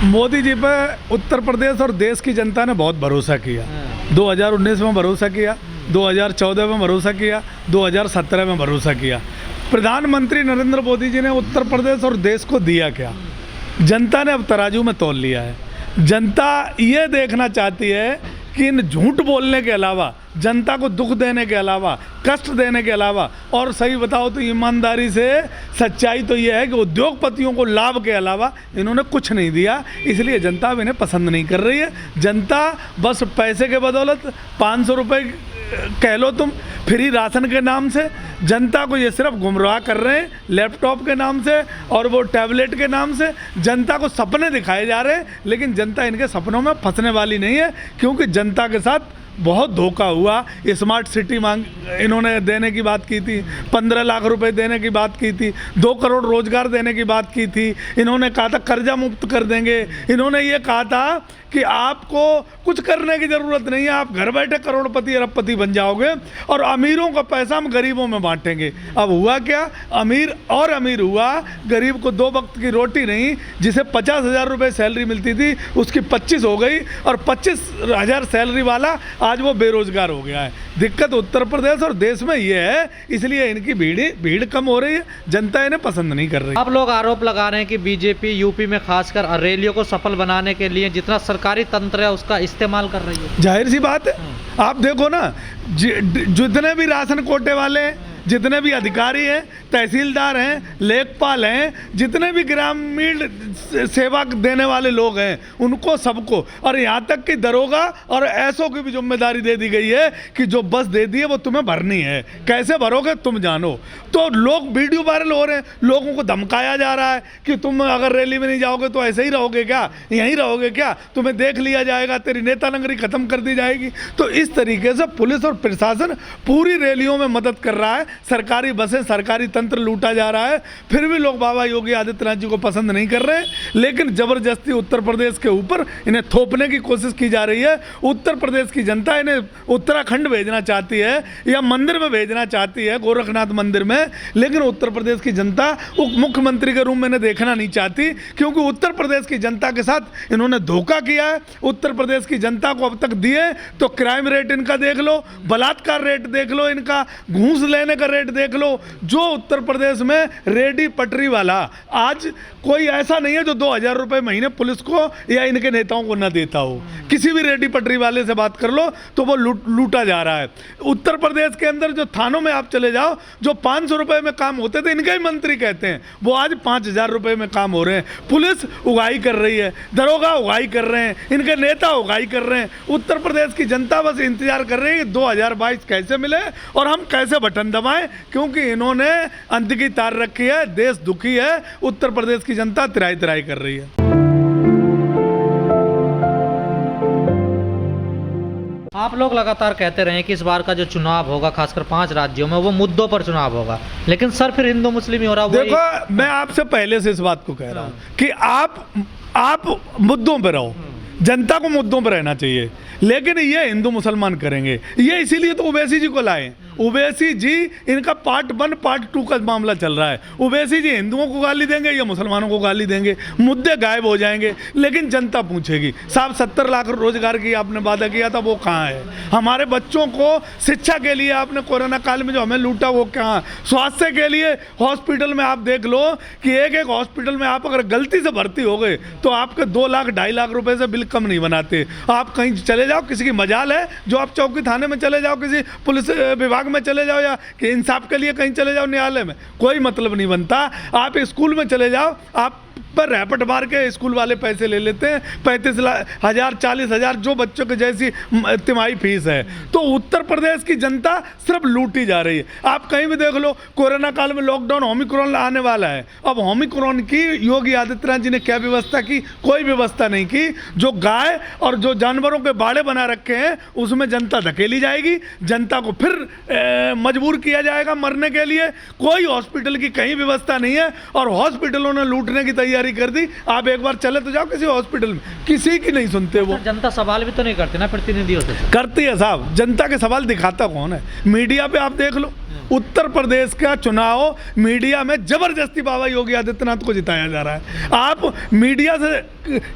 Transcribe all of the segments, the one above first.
मोदी जी पे उत्तर प्रदेश और देश की जनता ने बहुत भरोसा किया। 2019 में भरोसा किया, 2014 में भरोसा किया, 2017 में भरोसा किया। प्रधानमंत्री नरेंद्र मोदी जी ने उत्तर प्रदेश और देश को दिया क्या? जनता ने अब तराजू में तौल लिया है। जनता ये देखना चाहती है कि इन झूठ बोलने के अलावा, जनता को दुख देने के अलावा, कष्ट देने के अलावा, और सही बताओ तो ईमानदारी से सच्चाई तो ये है कि उद्योगपतियों को लाभ के अलावा इन्होंने कुछ नहीं दिया। इसलिए जनता अब इन्हें पसंद नहीं कर रही है। जनता बस पैसे के बदौलत 500 रुपये कह लो तुम फ्री राशन के नाम से जनता को ये सिर्फ गुमराह कर रहे हैं, लैपटॉप के नाम से और वो टैबलेट के नाम से जनता को सपने दिखाए जा रहे हैं। लेकिन जनता इनके सपनों में फंसने वाली नहीं है, क्योंकि जनता के साथ बहुत धोखा हुआ। स्मार्ट सिटी इन्होंने देने की बात की थी, 15 लाख रुपए देने की बात की थी, 2 करोड़ रोजगार देने की बात की थी। इन्होंने कहा था कर्जा मुक्त कर देंगे। इन्होंने ये कहा था कि आपको कुछ करने की ज़रूरत नहीं है, आप घर बैठे करोड़पति अरबपति बन जाओगे और अमीरों का पैसा हम गरीबों में बांटेंगे। अब हुआ क्या? अमीर और अमीर हुआ, गरीब को 2 वक्त की रोटी नहीं, जिसे 50,000 रुपये सैलरी मिलती थी उसकी 25 हो गई, और 25,000 सैलरी वाला आज वो बेरोजगार हो गया है। दिक्कत उत्तर प्रदेश और देश में ये है, इसलिए इनकी भीड़ कम हो रही है, जनता इन्हें पसंद नहीं कर रही। आप लोग आरोप लगा रहे हैं कि बीजेपी यूपी में खासकर रैलियों को सफल बनाने के लिए जितना सरकारी तंत्र है उसका इस्तेमाल कर रही है। जाहिर सी बात है, आप देखो ना, जितने भी राशन कोटे वाले हैं, जितने भी अधिकारी हैं, तहसीलदार हैं, लेखपाल हैं, जितने भी ग्रामीण सेवा देने वाले लोग हैं, उनको सबको, और यहाँ तक कि दरोगा और एसओ की भी जिम्मेदारी दे दी गई है कि जो बस दे दी है वो तुम्हें भरनी है, कैसे भरोगे तुम जानो। तो लोग वीडियो वायरल हो रहे हैं, लोगों को धमकाया जा रहा है कि तुम अगर रैली में नहीं जाओगे तो ऐसे ही रहोगे क्या, यहीं रहोगे क्या, तुम्हें देख लिया जाएगा, तेरी नेता नगरी खत्म कर दी जाएगी। तो इस तरीके से पुलिस और प्रशासन पूरी रैलियों में मदद कर रहा है। सरकारी बसें, सरकारी तंत्र लूटा जा रहा है। फिर भी लोग बाबा योगी आदित्यनाथ जी को पसंद नहीं कर रहे हैं, लेकिन जबरदस्ती उत्तर प्रदेश के ऊपर इन्हें थोपने की कोशिश की जा रही है। उत्तर प्रदेश की जनता इन्हें उत्तराखंड भेजना चाहती है या मंदिर में भेजना चाहती है, गोरखनाथ मंदिर में, लेकिन उत्तर प्रदेश की जनता उप मुख्यमंत्री के रूप में इन्हें देखना नहीं चाहती, क्योंकि उत्तर प्रदेश की जनता के साथ इन्होंने धोखा किया है। उत्तर प्रदेश की जनता को अब तक दिए तो क्राइम रेट इनका देख लो, बलात्कार रेट देख लो, इनका घूस लेने का रेट देख लो। जो उत्तर प्रदेश में रेडी पटरी वाला आज कोई ऐसा नहीं है जो 2,000 रुपये महीने पुलिस को या इनके नेताओं को न देता हो। किसी भी रेडी पटरी वाले से बात कर लो तो वो लूटा जा रहा है। उत्तर प्रदेश के अंदर जो थानों में आप चले जाओ, जो 500 रुपये में काम होते थे, इनके ही मंत्री कहते हैं, वो आज 5,000 रुपये में काम हो रहे हैं। पुलिस उगाही कर रही है, दरोगा उगाही कर रहे हैं, इनके नेता उगाही कर रहे हैं। उत्तर प्रदेश की जनता बस इंतजार कर रही है 2022 कैसे मिले और हम कैसे बटन दबाएं, क्योंकि इन्होंने अंत की तार रखी है। देश दुखी है, उत्तर प्रदेश की जनता तिराई तिराई कर रही है। आप लोग लगातार कहते रहे कि इस बार का जो चुनाव होगा खासकर 5 राज्यों में वो मुद्दों पर चुनाव होगा, लेकिन सर फिर हिंदू मुस्लिम ही हो रहा है। देखो, मैं आपसे पहले से इस बात को कह रहा हूं कि आप मुद्दों पर रहो, जनता को मुद्दों पर रहना चाहिए, लेकिन ये हिंदू मुसलमान करेंगे। ये इसीलिए तो ओवैसी जी को लाए। ओवैसी जी, इनका पार्ट 1 पार्ट 2 का मामला चल रहा है। ओवैसी जी हिंदुओं को गाली देंगे या मुसलमानों को गाली देंगे, मुद्दे गायब हो जाएंगे। लेकिन जनता पूछेगी, साहब 70 लाख रोजगार की आपने वादा किया था, वो कहाँ है? हमारे बच्चों को शिक्षा के लिए आपने कोरोना काल में जो हमें लूटा, वो कहाँ? स्वास्थ्य के लिए हॉस्पिटल में आप देख लो कि एक हॉस्पिटल में आप अगर गलती से भर्ती हो गए तो आपके 2 लाख 2.5 लाख रुपए से बिल कम नहीं बनाते। आप कहीं चले जाओ, किसी की मजाल है जो आप चौकी थाने में चले जाओ, किसी पुलिस विभाग में चले जाओ, या कि इंसाफ के लिए कहीं चले जाओ, न्यायालय में कोई मतलब नहीं बनता। आप स्कूल में चले जाओ, आप पर रैपट मार के स्कूल वाले पैसे ले लेते हैं, 35,000 40,000 जो बच्चों के जैसी तिमाही फीस है। तो उत्तर प्रदेश की जनता सिर्फ लूटी जा रही है। आप कहीं भी देख लो, कोरोना काल में लॉकडाउन, ओमिक्रॉन आने वाला है। अब ओमिक्रॉन की योगी आदित्यनाथ जी ने क्या व्यवस्था की? कोई व्यवस्था नहीं की। जो गाय और जो जानवरों के बाड़े बना रखे हैं उसमें जनता धकेली जाएगी, जनता को फिर मजबूर किया जाएगा मरने के लिए। कोई हॉस्पिटल की कहीं व्यवस्था नहीं है और हॉस्पिटलों ने लूटने की तैयारी कर दी। आप एक बार चले तो जाओ किसी हॉस्पिटल में, किसी की नहीं सुनते। वो जनता सवाल भी तो नहीं करती ना प्रतिनिधियों से? करती है साहब, जनता के सवाल दिखाता कौन है? मीडिया पे आप देख लो, उत्तर प्रदेश का चुनाव मीडिया में जबरदस्ती बाबा योगी आदित्यनाथ को जिताया जा रहा है। आप मीडिया से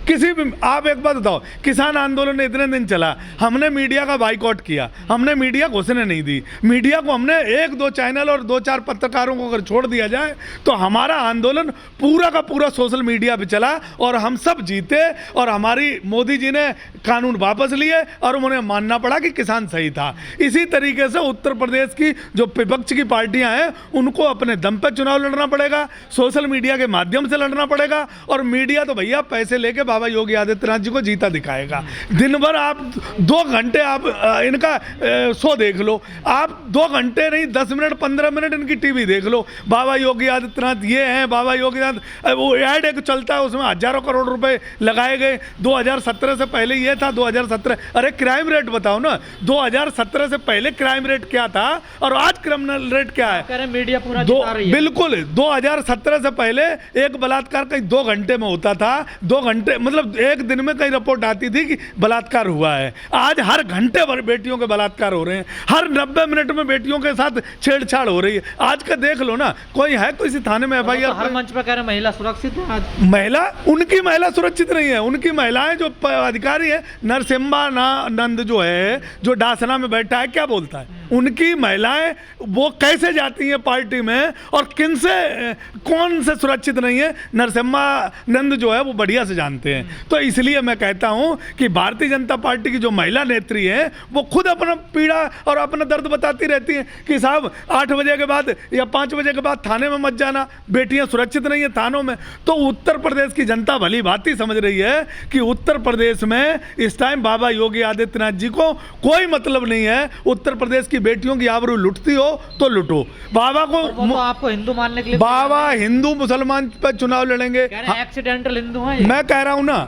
किसी भी, आप एक बात बताओ, किसान आंदोलन इतने दिन चला, हमने मीडिया का बाइकआउट किया, हमने मीडिया घुसने नहीं दी, मीडिया को हमने 1-2 चैनल और 2-4 पत्रकारों को अगर छोड़ दिया जाए तो हमारा आंदोलन पूरा का पूरा सोशल मीडिया पे चला और हम सब जीते और हमारी मोदी जी ने कानून वापस लिए और उन्हें मानना पड़ा कि किसान सही था। इसी तरीके से उत्तर प्रदेश की जो विपक्ष की पार्टियां हैं उनको अपने दम पर चुनाव लड़ना पड़ेगा, सोशल मीडिया के माध्यम से लड़ना पड़ेगा और मीडिया तो भैया पैसे लेके बाबा योगी आदित्यनाथ जी को जीता दिखाएगा। दिन भर आप 2 घंटे आप इनका शो देख लो, आप 2 घंटे नहीं 10 मिनट 15 मिनट इनकी टीवी देख लो, बाबा योगी आदित्यनाथ ये हैं, बाबा योगी आदित्यनाथ, वो ऐड एक चलता है उसमें हजारों करोड़ रुपए लगाए गए। 2017 से पहले ये था 2017, अरे क्राइम रेट बताओ ना, 2017 से पहले क्राइम रेट क्या था और आज क्रिमिनल रेट क्या है? कह रहे मीडिया पूरा जिता रही है। बिल्कुल 2017 से पहले एक बलात्कार कहीं 2 घंटे में होता था, 2 घंटे मतलब एक दिन में कहीं रिपोर्ट आती थी कि बलात्कार हुआ है। आज हर घंटे भर बेटियों के बलात्कार हो रहे हैं, हर 90 मिनट में बेटियों के साथ छेड़छाड़ हो रही है। आज का देख लो ना, कोई है किसी थाने में FIR? हर मंच पर कह रहे महिला सुरक्षित है आज। महिला, उनकी महिला सुरक्षित नहीं है, उनकी महिलाएं जो अधिकारी है नरसिम्हा नंद जो है, जो डासना में बैठा है, क्या बोलता है? उनकी महिलाएं वो कैसे जाती हैं पार्टी में और किन से कौन से सुरक्षित नहीं है, नरसिम्हा नंद जो है वो बढ़िया से जानते हैं। तो इसलिए मैं कहता हूं कि भारतीय जनता पार्टी की जो महिला नेत्री है वो खुद अपना पीड़ा और अपना दर्द बताती रहती हैं कि साहब 8 बजे के बाद या 5 बजे के बाद थाने में मत जाना, बेटियां सुरक्षित नहीं है थानों में। तो उत्तर प्रदेश की जनता भली भांति समझ रही है कि उत्तर प्रदेश में इस टाइम बाबा योगी आदित्यनाथ जी को कोई मतलब नहीं है। उत्तर प्रदेश की बेटियों की आबरू लुटती हो तो लुटो, बाबा को वो तो आपको हिंदू मानने के लिए बाबा हिंदू मुसलमान पर चुनाव लड़ेंगे। एक्सीडेंटल हिंदू हैं। मैं कह रहा हूं ना,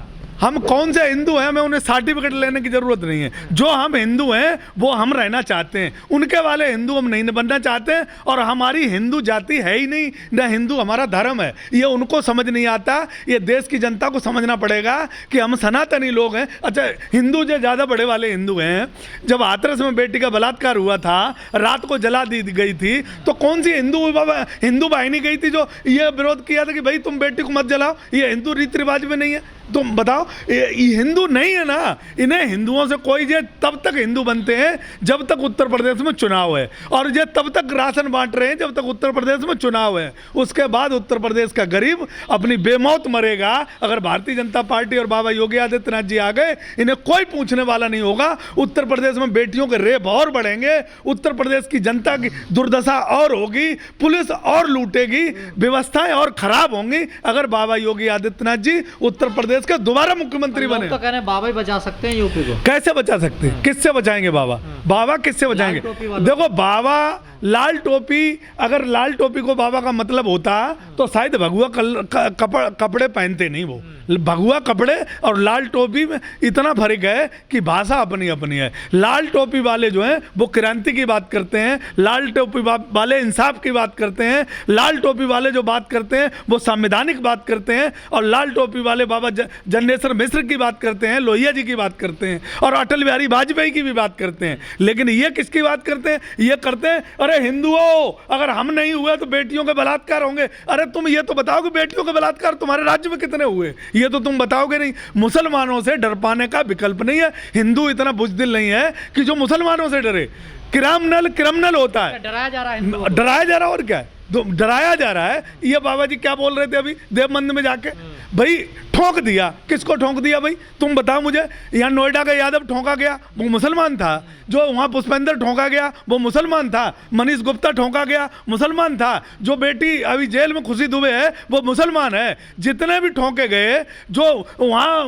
हम कौन से हिंदू हैं, हमें उन्हें सर्टिफिकेट लेने की जरूरत नहीं है। जो हम हिंदू हैं वो हम रहना चाहते हैं, उनके वाले हिंदू हम नहीं बनना चाहते हैं और हमारी हिंदू जाति है ही नहीं, न हिंदू हमारा धर्म है। ये उनको समझ नहीं आता, ये देश की जनता को समझना पड़ेगा कि हम सनातनी लोग हैं। अच्छा, हिंदू जो ज़्यादा बड़े वाले हिंदू हैं, जब हाथरस में बेटी का बलात्कार हुआ था, रात को जला दी गई थी, तो कौन सी हिंदू वाहिनी गई थी जो ये विरोध किया था कि भाई तुम बेटी को मत जलाओ, ये हिंदू रीति रिवाज में नहीं है? तुम बताओ, ये हिंदू नहीं है ना। इन्हें हिंदुओं से कोई ये तब तक हिंदू बनते हैं जब तक उत्तर प्रदेश में चुनाव है, और ये तब तक राशन बांट रहे हैं जब तक उत्तर प्रदेश में चुनाव है। उसके बाद उत्तर प्रदेश का गरीब अपनी बेमौत मरेगा। अगर भारतीय जनता पार्टी और बाबा योगी आदित्यनाथ जी आ गए, इन्हें कोई पूछने वाला नहीं होगा। उत्तर प्रदेश में बेटियों के रेप और बढ़ेंगे, उत्तर प्रदेश की जनता की दुर्दशा और होगी, पुलिस और लूटेगी, व्यवस्थाएं और खराब होंगी अगर बाबा योगी आदित्यनाथ जी उत्तर प्रदेश का दोबारा मुख्यमंत्री बने। तो कह रहे हैं बाबा ही बचा सकते हैं यूपी को। कैसे बचा सकते हैं? किससे बचाएंगे बाबा? बाबा किससे बचाएंगे? देखो, बाबा लाल टोपी, अगर लाल टोपी को बाबा का मतलब होता तो शायद भगुआ कपड़े पहनते नहीं। वो भगुआ कपड़े और लाल टोपी में इतना फर्क है कि भाषा अपनी अपनी है। लाल टोपी वाले जो हैं वो क्रांति की बात करते हैं, लाल टोपी वाले इंसाफ की बात करते हैं, लाल टोपी वाले जो बात करते हैं वो संवैधानिक बात करते हैं, और लाल टोपी वाले बाबा जन्नेश्वर मिश्र की बात करते हैं, लोहिया जी की बात करते हैं, और अटल बिहारी वाजपेयी की भी बात करते हैं। लेकिन ये किसकी बात करते हैं? ये करते हैं अरे हिंदुओं, अगर हम नहीं हुए तो बेटियों के बलात्कार होंगे। अरे तुम ये तो बताओ कि बेटियों के बलात्कार तुम्हारे राज्य में कितने हुए, ये तो तुम बताओगे नहीं। मुसलमानों से डर पाने का विकल्प नहीं है। हिंदू इतना बुज़दिल नहीं है कि जो मुसलमानों से डरे। क्रिमिनल होता है, डराया जा रहा है, डराया जा रहा है। और क्या है? डराया जा रहा है। ये बाबा जी क्या बोल रहे थे अभी देव मंदिर में जाके? भाई ठोक दिया, किसको ठोक दिया भाई? तुम बताओ मुझे। यहाँ नोएडा का यादव ठोका गया, वो मुसलमान था। जो वहाँ पुष्पेंद्र ठोका गया, वो मुसलमान था। मनीष गुप्ता ठोका गया, मुसलमान था। जो बेटी अभी जेल में खुशी दुबे है, वो मुसलमान है। जितने भी ठोके गए, जो वहाँ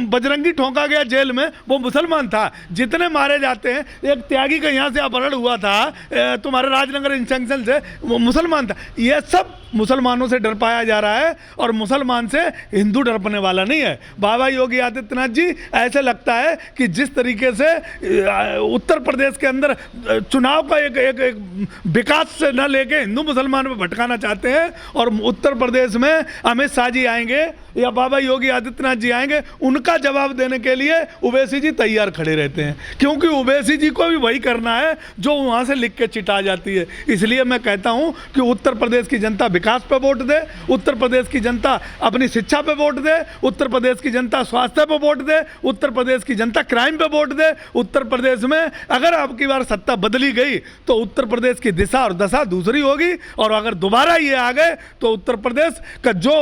बजरंगी ठोका गया जेल में, वो मुसलमान था। जितने मारे जाते हैं, एक त्यागी का यहाँ से अपहरण हुआ था तुम्हारे राजनगर जंक्शन से, वो मुसलमान था। ये सब मुसलमानों से डर पाया जा रहा है और मुसलमान से हिंदू डरने वाला नहीं है। बाबा योगी आदित्यनाथ जी, ऐसे लगता है कि जिस तरीके से उत्तर प्रदेश के अंदर चुनाव का एक विकास से न लेके हिंदू मुसलमान में भटकाना चाहते हैं, और उत्तर प्रदेश में अमित शाह जी आएंगे या बाबा योगी आदित्यनाथ जी आएंगे, उनका जवाब देने के लिए ओवैसी जी तैयार खड़े रहते हैं, क्योंकि ओवैसी जी को भी वही करना है जो वहाँ से लिख के चिटा जाती है। इसलिए मैं कहता हूँ कि उत्तर प्रदेश की जनता विकास पे वोट दे, उत्तर प्रदेश की जनता अपनी शिक्षा पे वोट दे, उत्तर प्रदेश की जनता स्वास्थ्य पे वोट दे, उत्तर प्रदेश की जनता क्राइम पे वोट दे। उत्तर प्रदेश में अगर आपकी बार सत्ता बदली गई तो उत्तर प्रदेश की दिशा और दशा दूसरी होगी, और अगर दोबारा ये आ गए तो उत्तर प्रदेश का जो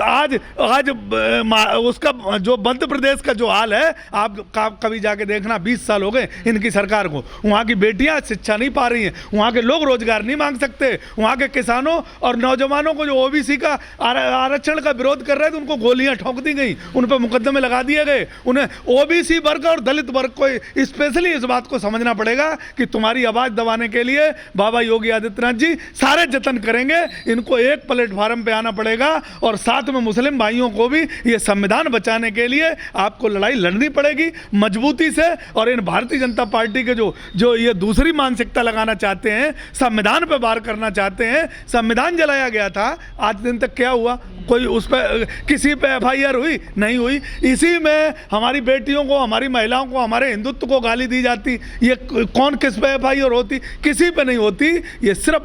आज उसका जो मध्य प्रदेश का जो हाल है, आप कभी जाके देखना, 20 साल हो गए इनकी सरकार को, वहाँ की बेटियाँ शिक्षा नहीं पा रही हैं, वहाँ के लोग रोजगार नहीं मांग सकते, वहाँ के किसानों और नौजवानों को जो ओबीसी का आरक्षण का विरोध कर रहे थे उनको गोलियां ठोक दी गई, उन पर मुकदमे लगा दिए गए। उन्हें ओबीसी वर्ग और दलित वर्ग को स्पेशली इस बात को समझना पड़ेगा कि तुम्हारी आवाज दबाने के लिए बाबा योगी आदित्यनाथ जी सारे जतन करेंगे। इनको एक प्लेटफार्म पे आना पड़ेगा, और साथ में मुस्लिम भाइयों को भी ये संविधान बचाने के लिए आपको लड़ाई लड़नी पड़ेगी मजबूती से। और इन भारतीय जनता पार्टी के जो ये दूसरी मानसिकता लगाना चाहते हैं, संविधान पे वार करना चाहते हैं, संविधान जलाया गया था, आज दिन तक क्या हुआ? कोई उस पर किसी पे एफआईआर हुई? नहीं हुई। इसी में हमारी बेटियों को, हमारी महिलाओं को, हमारे हिंदुत्व को गाली दी जाती, ये कौन किस पे एफआईआर होती? किसी पे नहीं होती। ये सिर्फ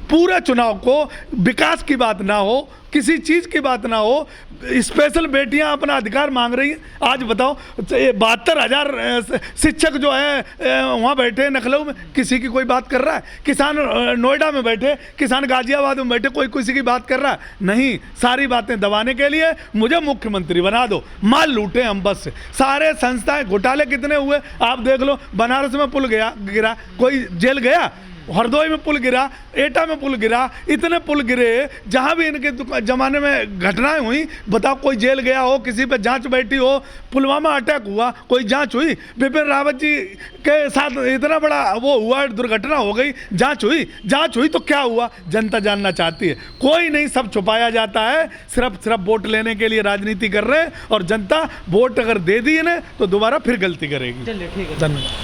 पूरे चुनाव को विकास की बात ना हो, किसी चीज़ की बात ना हो, स्पेशल बेटियां अपना अधिकार मांग रही हैं। आज बताओ 72,000 शिक्षक जो है वहाँ बैठे लखनऊ में, किसी की कोई बात कर रहा है? किसान नोएडा में बैठे, किसान गाजियाबाद में बैठे, कोई किसी की बात कर रहा है? नहीं। सारी बातें दबाने के लिए मुझे मुख्यमंत्री बना दो, माल लूटे हम बस। सारे संस्थाएं घोटाले कितने हुए आप देख लो। बनारस में पुल गिरा, कोई जेल गया? हरदोई में पुल गिरा, एटा में पुल गिरा, इतने पुल गिरे जहाँ भी इनके ज़माने में घटनाएं हुई, बताओ कोई जेल गया हो, किसी पे जांच बैठी हो? पुलवामा अटैक हुआ, कोई जांच हुई? बिपिन रावत जी के साथ इतना बड़ा वो हुआ, दुर्घटना हो गई, जांच हुई? जांच हुई तो क्या हुआ? जनता जानना चाहती है। कोई नहीं, सब छुपाया जाता है, सिर्फ वोट लेने के लिए राजनीति कर रहे हैं, और जनता वोट अगर दे दी इन्हें तो दोबारा फिर गलती करेगी। चलिए ठीक है, धन्यवाद।